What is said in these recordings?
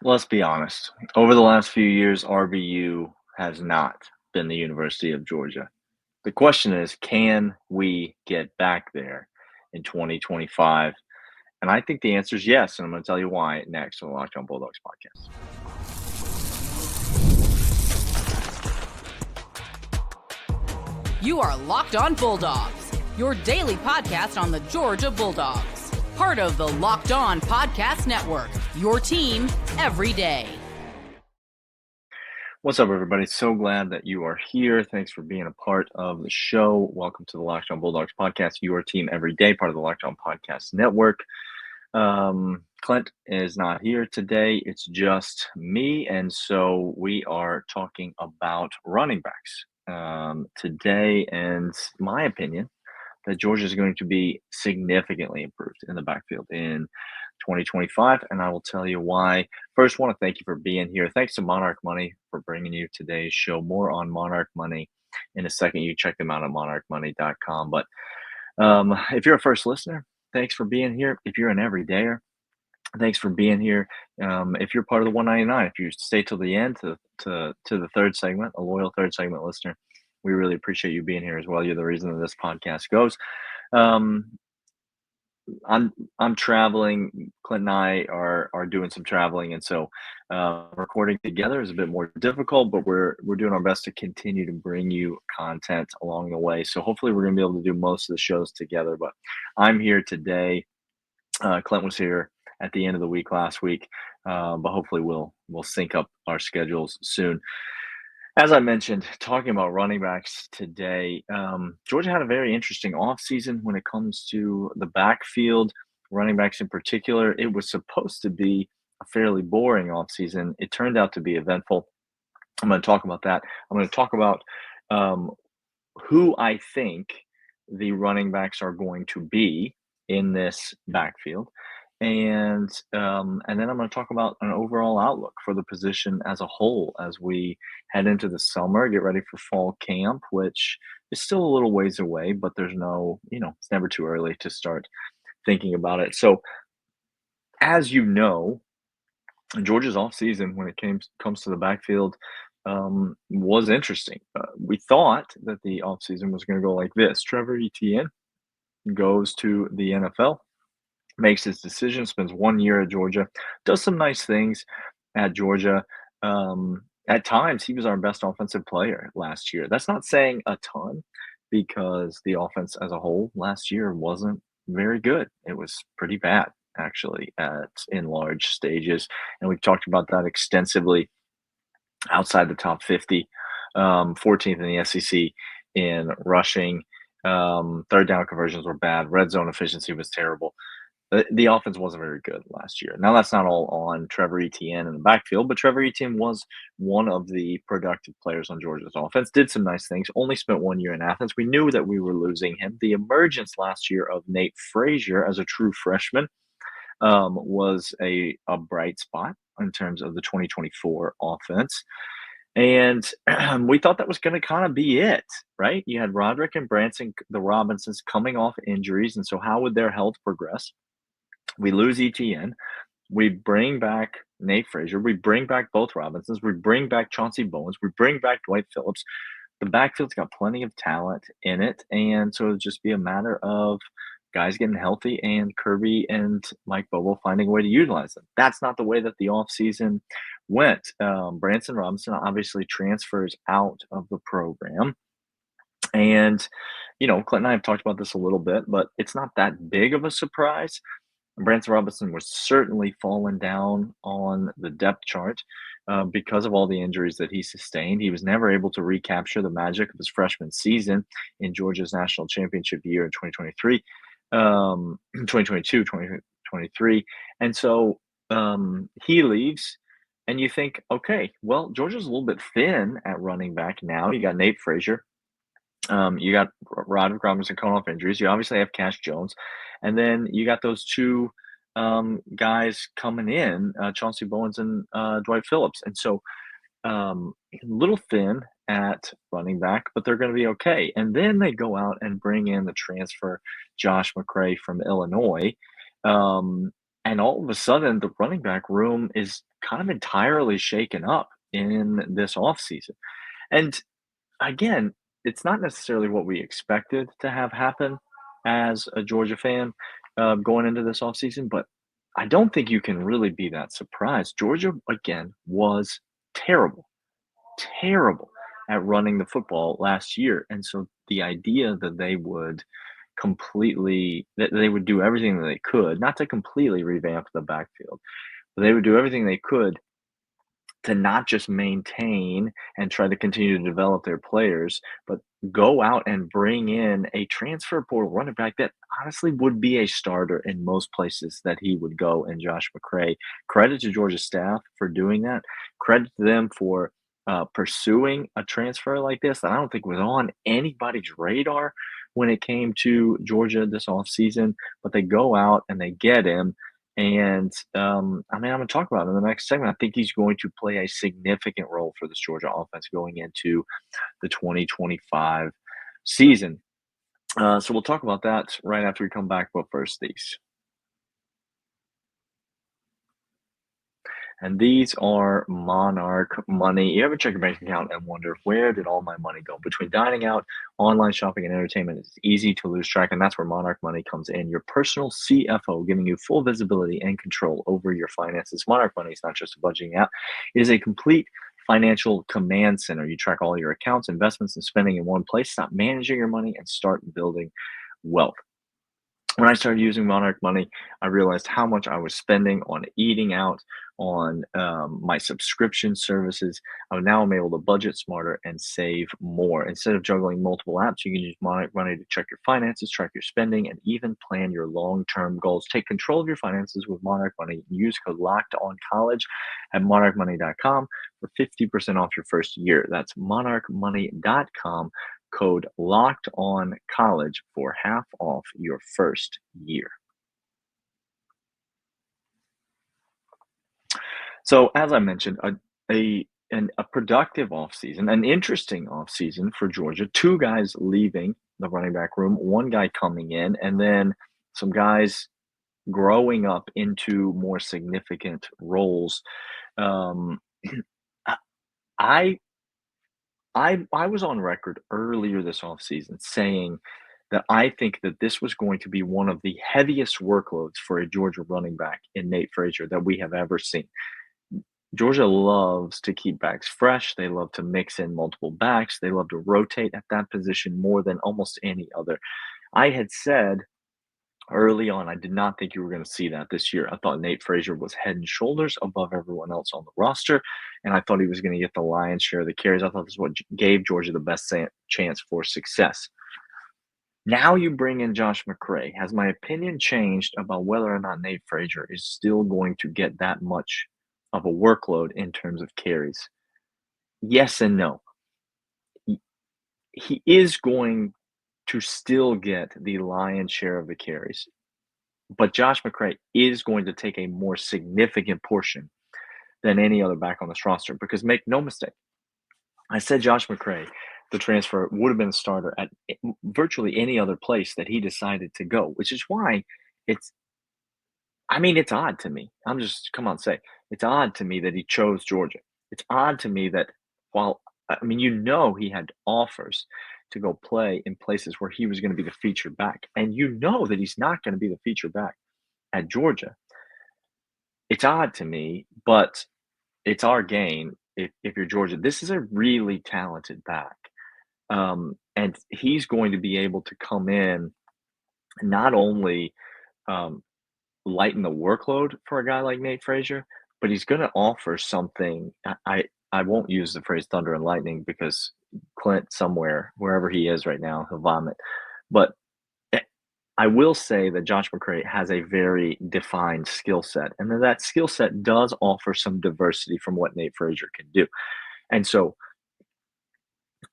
Let's be honest. Over the last few years, RBU has not been the University of Georgia. The question is, can we get back there in 2025? And I think the answer is yes. And I'm going to tell you why next on the Locked On Bulldogs podcast. You are Locked On Bulldogs, your daily podcast on the Georgia Bulldogs. Part of the Locked On Podcast Network, your team every day. What's up, everybody? So glad that you are here. Thanks for being a part of the show. Welcome to the Locked On Bulldogs podcast, your team every day, part of the Locked On Podcast Network. Clint is not here today. It's just me. And so we are talking about running backs today. And my opinion that Georgia is going to be significantly improved in the backfield in 2025. And I will tell you why. First, want to thank you for being here. Thanks to Monarch Money for bringing you today's show. More on Monarch Money in a second. You check them out at monarchmoney.com. But if you're a first listener, thanks for being here. If you're an everydayer, thanks for being here. If you're part of the 199, if you stay till the end to the third segment, a loyal third segment listener, we really appreciate you being here as well. You're the reason that this podcast goes. I'm traveling. Clint and I are doing some traveling, and so recording together is a bit more difficult. But we're doing our best to continue to bring you content along the way. So hopefully we're going to be able to do most of the shows together. But I'm here today. Clint was here at the end of the week last week, but hopefully we'll sync up our schedules soon. As I mentioned, talking about running backs today, Georgia had a very interesting offseason when it comes to the backfield, running backs in particular. It was supposed to be a fairly boring offseason. It turned out to be eventful. I'm going to talk about that. I'm going to talk about who I think the running backs are going to be in this backfield. And then I'm going to talk about an overall outlook for the position as a whole as we head into the summer, get ready for fall camp, which is still a little ways away, but there's no, it's never too early to start thinking about it. So, as you know, Georgia's offseason when it comes to the backfield was interesting. We thought that the offseason was going to go like this. Trevor Etienne goes to the NFL, makes his decision, spends 1 year at Georgia, does some nice things at Georgia. At times, he was our best offensive player last year. That's not saying a ton because the offense as a whole last year wasn't very good. It was pretty bad, actually, in large stages. And we've talked about that extensively outside the top 50, 14th in the SEC in rushing. Third down conversions were bad. Red zone efficiency was terrible. The offense wasn't very good last year. Now, that's not all on Trevor Etienne in the backfield, but Trevor Etienne was one of the productive players on Georgia's offense, did some nice things, only spent 1 year in Athens. We knew that we were losing him. The emergence last year of Nate Frazier as a true freshman was a bright spot in terms of the 2024 offense. And we thought that was going to kind of be it, right? You had Roderick and Branson, the Robinsons, coming off injuries. And so how would their health progress? We lose Etienne. We bring back Nate Frazier. We bring back both Robinsons. We bring back Chauncey Bowens. We bring back Dwight Phillips. The backfield's got plenty of talent in it. And so it'll just be a matter of guys getting healthy and Kirby and Mike Bobo finding a way to utilize them. That's not the way that the offseason went. Branson Robinson obviously transfers out of the program. And, Clint and I have talked about this a little bit, but it's not that big of a surprise. Branson Robinson was certainly falling down on the depth chart because of all the injuries that he sustained. He was never able to recapture the magic of his freshman season in Georgia's national championship year in 2023, 2022, 2023. And so he leaves, and you think, okay, well, Georgia's a little bit thin at running back now. You got Nate Frazier. You got Roderick Robinson coming off injuries. You obviously have Cash Jones. And then you got those two guys coming in, Chauncey Bowens and Dwight Phillips. And so a little thin at running back, but they're going to be okay. And then they go out and bring in the transfer Josh McCray from Illinois. And all of a sudden, the running back room is kind of entirely shaken up in this offseason. And again, it's not necessarily what we expected to have happen as a Georgia fan going into this offseason, but I don't think you can really be that surprised. Georgia, again, was terrible, terrible at running the football last year. And so the idea that they would do everything that they could, not to completely revamp the backfield, but they would do everything they could to not just maintain and try to continue to develop their players, but go out and bring in a transfer portal running back that honestly would be a starter in most places that he would go, and Josh McCray. Credit to Georgia staff for doing that. Credit to them for pursuing a transfer like this that I don't think was on anybody's radar when it came to Georgia this offseason, but they go out and they get him. And I mean, I'm going to talk about him in the next segment. I think he's going to play a significant role for this Georgia offense going into the 2025 season. So we'll talk about that right after we come back. But first, these. And these are Monarch money. You ever check your bank account and wonder, where did all my money go? Between dining out, online shopping, and entertainment, it's easy to lose track, and that's where Monarch money comes in. Your personal CFO, giving you full visibility and control over your finances. Monarch money is not just a budgeting app. It is a complete financial command center. You track all your accounts, investments, and spending in one place. Stop managing your money and start building wealth. When I started using Monarch Money, I realized how much I was spending on eating out, on my subscription services. Now I'm able to budget smarter and save more. Instead of juggling multiple apps, you can use Monarch Money to check your finances, track your spending, and even plan your long-term goals. Take control of your finances with Monarch Money. Use code LOCKEDONCollege at monarchmoney.com for 50% off your first year. That's monarchmoney.com. Code Locked On College for half off your first year. So, as I mentioned, a productive offseason, an interesting offseason for Georgia. Two guys leaving the running back room, one guy coming in, and then some guys growing up into more significant roles. Um, I I was on record earlier this offseason saying that I think that this was going to be one of the heaviest workloads for a Georgia running back in Nate Frazier that we have ever seen. Georgia loves to keep backs fresh. They love to mix in multiple backs. They love to rotate at that position more than almost any other. I had said early on, I did not think you were going to see that this year. I thought Nate Frazier was head and shoulders above everyone else on the roster, and I thought he was going to get the lion's share of the carries. I thought this is what gave Georgia the best chance for success. Now you bring in Josh McCray. Has my opinion changed about whether or not Nate Frazier is still going to get that much of a workload in terms of carries? Yes and no. He is going to still get the lion's share of the carries, but Josh McCray is going to take a more significant portion than any other back on this roster, because make no mistake, I said Josh McCray, the transfer, would have been a starter at virtually any other place that he decided to go, which is why it's it's odd to me. Come on, say, it's odd to me that he chose Georgia. It's odd to me that while, he had offers to go play in places where he was going to be the featured back, and that he's not going to be the featured back at Georgia. It's odd to me, but it's our gain if you're Georgia. This is a really talented back. And he's going to be able to come in, not only lighten the workload for a guy like Nate Frazier, but he's going to offer something. I won't use the phrase thunder and lightning, because Clint, somewhere, wherever he is right now, he'll vomit. But I will say that Josh McCray has a very defined skill set, and that skill set does offer some diversity from what Nate Frazier can do. And so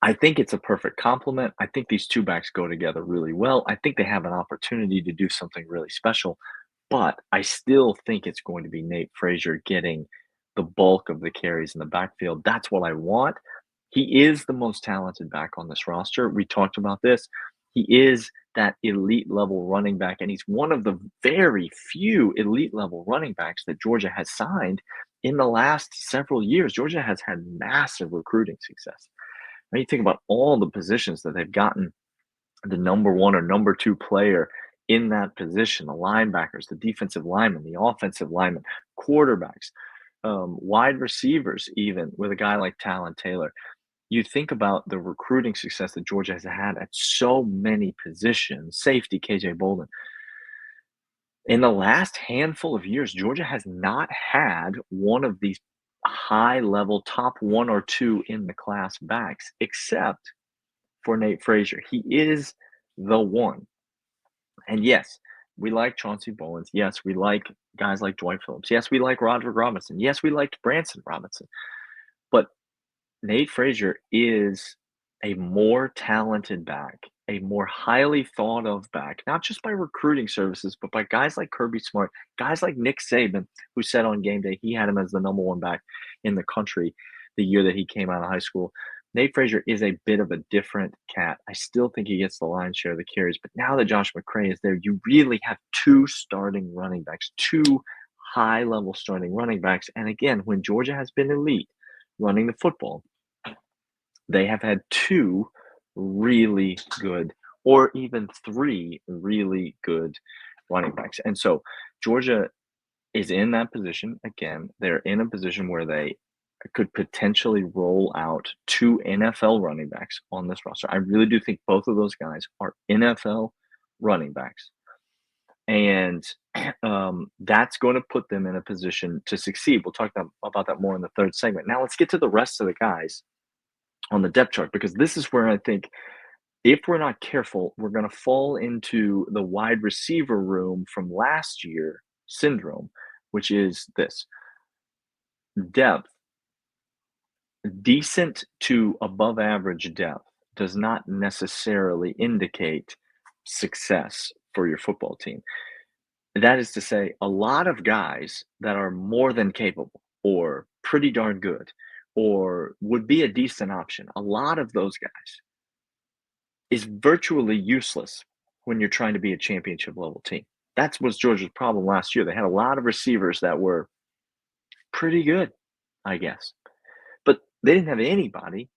I think it's a perfect complement. I think these two backs go together really well. I think they have an opportunity to do something really special, but I still think it's going to be Nate Frazier getting the bulk of the carries in the backfield. That's what I want. He is the most talented back on this roster. We talked about this. He is that elite level running back, and he's one of the very few elite level running backs that Georgia has signed in the last several years. Georgia has had massive recruiting success. When you think about all the positions that they've gotten the number one or number two player in that position, the linebackers, the defensive linemen, the offensive linemen, quarterbacks, wide receivers, even with a guy like Talon Taylor. You think about the recruiting success that Georgia has had at so many positions, safety, KJ Bolden. In the last handful of years, Georgia has not had one of these high level top one or two in the class backs, except for Nate Frazier. He is the one. And yes, we like Chauncey Bowens. Yes, we like guys like Dwight Phillips. Yes, we like Roderick Robinson. Yes, we like Branson Robinson. But Nate Frazier is a more talented back, a more highly thought of back, not just by recruiting services, but by guys like Kirby Smart, guys like Nick Saban, who said on game day he had him as the number one back in the country the year that he came out of high school. Nate Frazier is a bit of a different cat. I still think he gets the lion's share of the carries, but now that Josh McCray is there, you really have two starting running backs, two high-level starting running backs. And again, when Georgia has been elite running the football, they have had two really good, or even three really good running backs. And so Georgia is in that position. Again, they're in a position where they could potentially roll out two NFL running backs on this roster. I really do think both of those guys are NFL running backs. And that's going to put them in a position to succeed. We'll talk about that more in the third segment. Now let's get to the rest of the guys on the depth chart, because this is where I think if we're not careful, we're going to fall into the wide receiver room from last year syndrome, which is this: depth. Decent to above average depth does not necessarily indicate success for your football team. That is to say, a lot of guys that are more than capable or pretty darn good or would be a decent option, a lot of those guys is virtually useless when you're trying to be a championship level team. That was Georgia's problem last year. They had a lot of receivers that were pretty good, I guess. But they didn't have anybody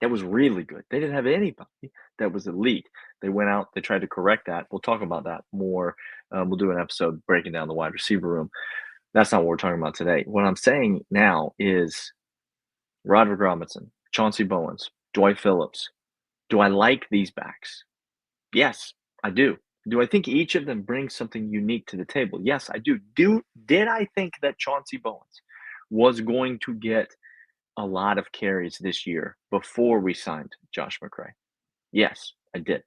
that was really good. They didn't have anybody that was elite. They went out, they tried to correct that. We'll talk about that more. We'll do an episode breaking down the wide receiver room. That's not what we're talking about today. What I'm saying now is Roderick Robinson, Chauncey Bowens, Dwight Phillips. Do I like these backs? Yes, I do. Do I think each of them brings something unique to the table? Yes, I do. Did I think that Chauncey Bowens was going to get a lot of carries this year before we signed Josh McCray? Yes, I did.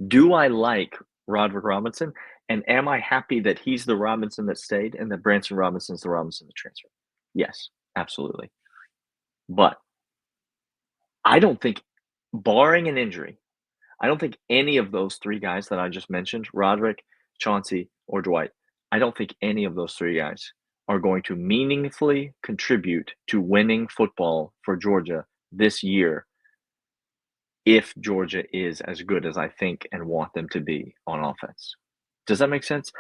Do I like Roderick Robinson? And am I happy that he's the Robinson that stayed and that Branson Robinson's the Robinson that transferred? Yes, absolutely. But I don't think, barring an injury, I don't think any of those three guys that I just mentioned, Roderick, Chauncey, or Dwight, I don't think any of those three guys are going to meaningfully contribute to winning football for Georgia this year if Georgia is as good as I think and want them to be on offense. Does that make sense?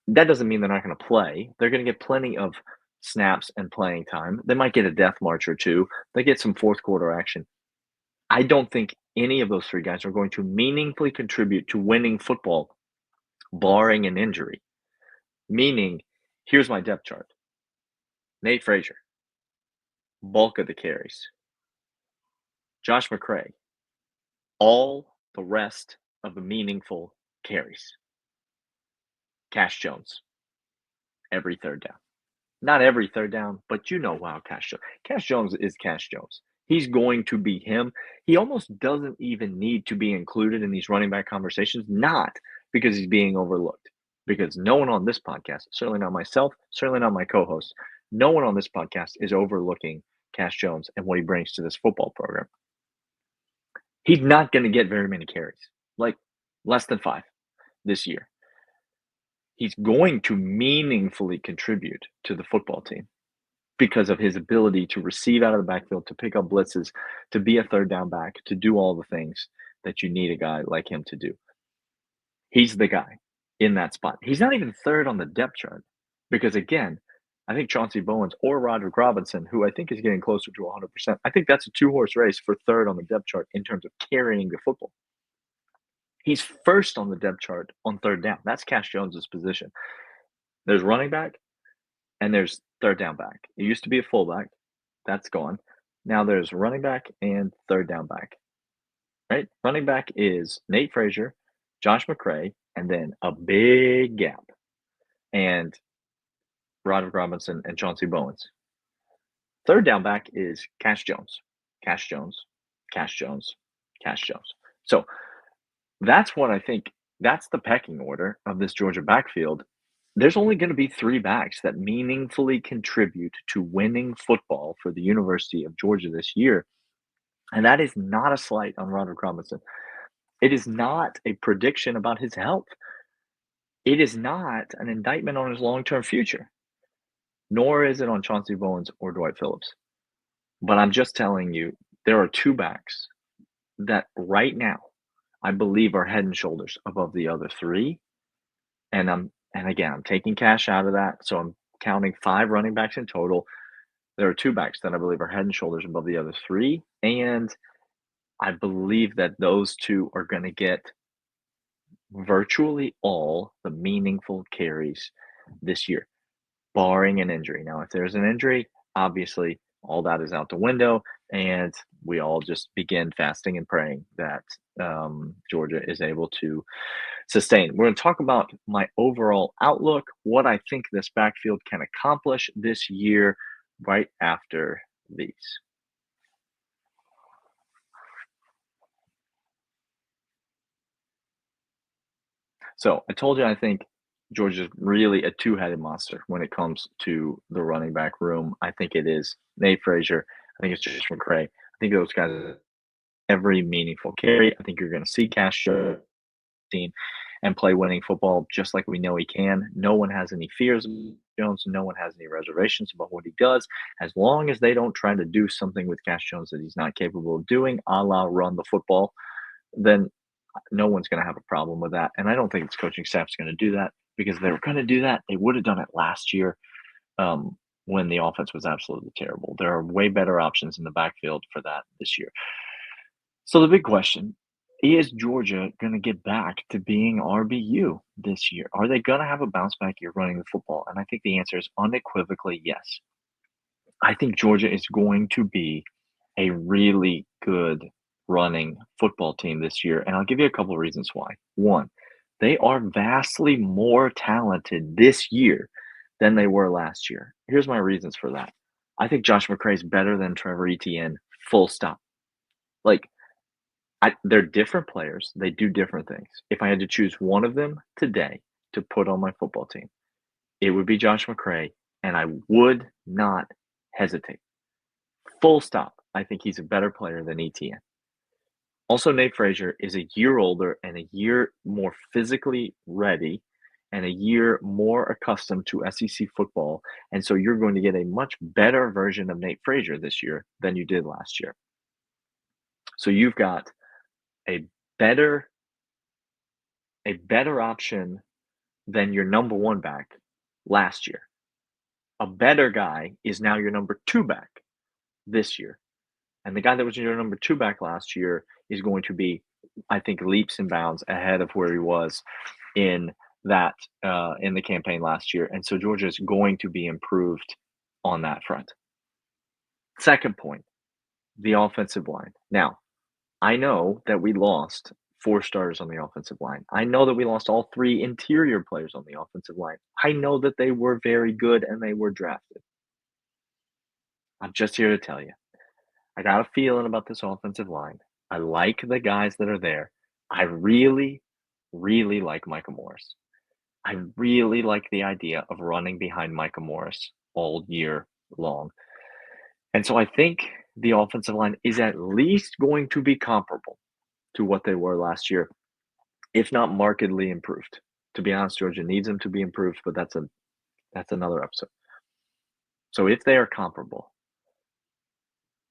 That doesn't mean they're not going to play. They're going to get plenty of snaps and playing time. They might get a death march or two. They get some fourth quarter action. I don't think any of those three guys are going to meaningfully contribute to winning football, barring an injury. Meaning, here's my depth chart. Nate Frazier, bulk of the carries. Josh McCray, all the rest of the meaningful carries. Cash Jones, every third down. Not every third down, but you know how Cash Jones is Cash Jones. He's going to be him. He almost doesn't even need to be included in these running back conversations, not because he's being overlooked, because no one on this podcast, certainly not myself, certainly not my co-host, no one on this podcast is overlooking Cash Jones and what he brings to this football program. He's not going to get very many carries, like less than 5 this year. He's going to meaningfully contribute to the football team because of his ability to receive out of the backfield, to pick up blitzes, to be a third down back, to do all the things that you need a guy like him to do. He's the guy in that spot. He's not even third on the depth chart because, again, I think Chauncey Bowens or Roderick Robinson, who I think is getting closer to 100%, I think that's a two-horse race for third on the depth chart in terms of carrying the football. He's first on the depth chart on third down. That's Cash Jones's position. There's running back and there's third down back. It used to be a fullback. That's gone. Now there's running back and third down back. Right? Running back is Nate Frazier, Josh McCray, and then a big gap. And Roderick Robinson and Chauncey Bowens. Third down back is Cash Jones, Cash Jones, Cash Jones, Cash Jones. So that's what I think. That's the pecking order of this Georgia backfield. There's only going to be three backs that meaningfully contribute to winning football for the University of Georgia this year. And that is not a slight on Roderick Robinson. It is not a prediction about his health. It is not an indictment on his long-term future, nor is it on Chauncey Bowens or Dwight Phillips. But I'm just telling you, there are two backs that right now I believe are head and shoulders above the other three. And again, I'm taking Cash out of that, so I'm counting 5 running backs in total. There are 2 backs that I believe are head and shoulders above the other 3, and I believe that those 2 are gonna get virtually all the meaningful carries this year, barring an injury. Now, if there's an injury, obviously all that is out the window, and we all just begin fasting and praying that Georgia is able to sustain. We're going to talk about my overall outlook, what I think this backfield can accomplish this year, right after these. So I told you I think Georgia's really a two-headed monster when it comes to the running back room. I think it is Nate Frazier. I think it's Josh McCray. I think those guys every meaningful carry. I think you're going to see Cash team and play winning football just like we know he can. No one has any fears of Jones. No one has any reservations about what he does. As long as they don't try to do something with Cash Jones that he's not capable of doing, a la run the football, then no one's going to have a problem with that. And I don't think its coaching staff's going to do that, because if they were going to do that, they would have done it last year when the offense was absolutely terrible. There are way better options in the backfield for that this year. So the big question, is Georgia going to get back to being RBU this year? Are they going to have a bounce back year running the football? And I think the answer is unequivocally yes. I think Georgia is going to be a really good running football team this year, and I'll give you a couple of reasons why. One, they are vastly more talented this year than they were last year. Here's my reasons for that. I think Josh McCray is better than Trevor Etienne, full stop. They're different players. They do different things. If I had to choose one of them today to put on my football team, it would be Josh McCray, and I would not hesitate. Full stop. I think he's a better player than Etienne. Also, Nate Frazier is a year older and a year more physically ready and a year more accustomed to SEC football. And so you're going to get a much better version of Nate Frazier this year than you did last year. So you've got a better option than your number 1 back last year. A better guy is now your number 2 back this year. And the guy that was your number 2 back last year is going to be, I think, leaps and bounds ahead of where he was in the campaign last year. And so Georgia is going to be improved on that front. Second point, the offensive line. Now, I know that we lost 4 starters on the offensive line. I know that we lost all 3 interior players on the offensive line. I know that they were very good and they were drafted. I'm just here to tell you, I got a feeling about this offensive line. I like the guys that are there. I really, really like Micah Morris. I really like the idea of running behind Micah Morris all year long. And so I think the offensive line is at least going to be comparable to what they were last year, if not markedly improved. To be honest, Georgia needs them to be improved, but that's another episode. So if they are comparable,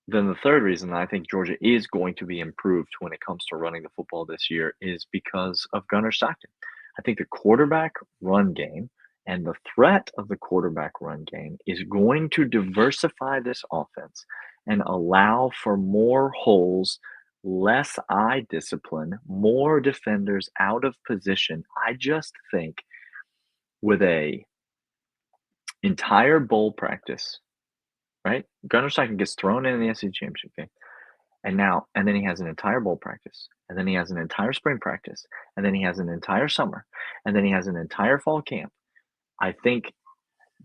then the third reason I think Georgia is going to be improved when it comes to running the football this year is because of Gunnar Stockton. I think the quarterback run game and the threat of the quarterback run game is going to diversify this offense and allow for more holes, less eye discipline, more defenders out of position. I just think with a entire bowl practice, right? Gunnar Stockton gets thrown in the SEC championship game. And then he has an entire bowl practice, and then he has an entire spring practice, and then he has an entire summer, and then he has an entire fall camp. I think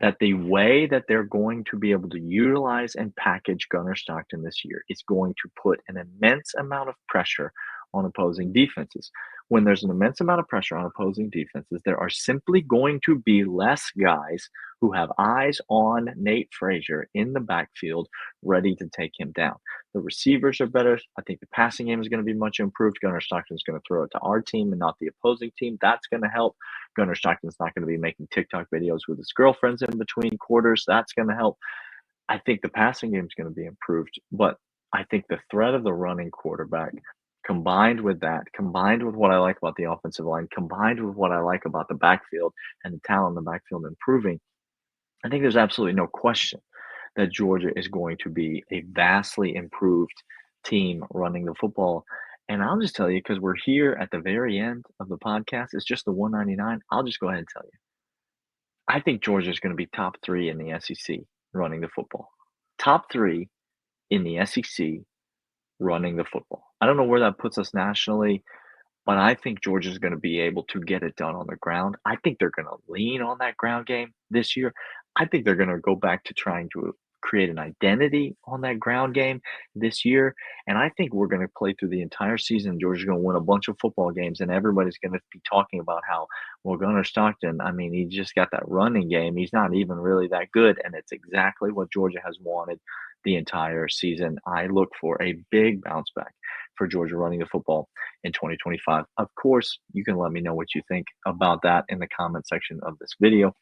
that the way that they're going to be able to utilize and package Gunnar Stockton this year is going to put an immense amount of pressure on opposing defenses. When there's an immense amount of pressure on opposing defenses, there are simply going to be less guys who have eyes on Nate Frazier in the backfield ready to take him down. The receivers are better. I think the passing game is going to be much improved. Gunnar Stockton is going to throw it to our team and not the opposing team. That's going to help. Gunnar Stockton's not going to be making TikTok videos with his girlfriends in between quarters. That's going to help. I think the passing game is going to be improved, but I think the threat of the running quarterback combined with that, combined with what I like about the offensive line, combined with what I like about the backfield and the talent in the backfield improving, I think there's absolutely no question that Georgia is going to be a vastly improved team running the football. And I'll just tell you, because we're here at the very end of the podcast, it's just the 199. I'll just go ahead and tell you. I think Georgia is going to be top 3 in the SEC running the football. Top 3 in the SEC running the football. I don't know where that puts us nationally, but I think Georgia's going to be able to get it done on the ground. I think they're going to lean on that ground game this year. I think they're going to go back to trying to create an identity on that ground game this year. And I think we're going to play through the entire season. Georgia's going to win a bunch of football games, and everybody's going to be talking about how, well, Gunnar Stockton, I mean, he just got that running game. He's not even really that good. And it's exactly what Georgia has wanted the entire season. I look for a big bounce back for Georgia running the football in 2025. Of course, you can let me know what you think about that in the comment section of this video,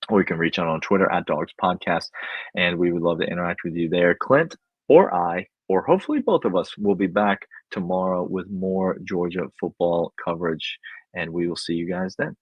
or you can reach out on Twitter at Dawgs Podcast, and we would love to interact with you there. Clint or I, or hopefully both of us, will be back tomorrow with more Georgia football coverage, and we will see you guys then.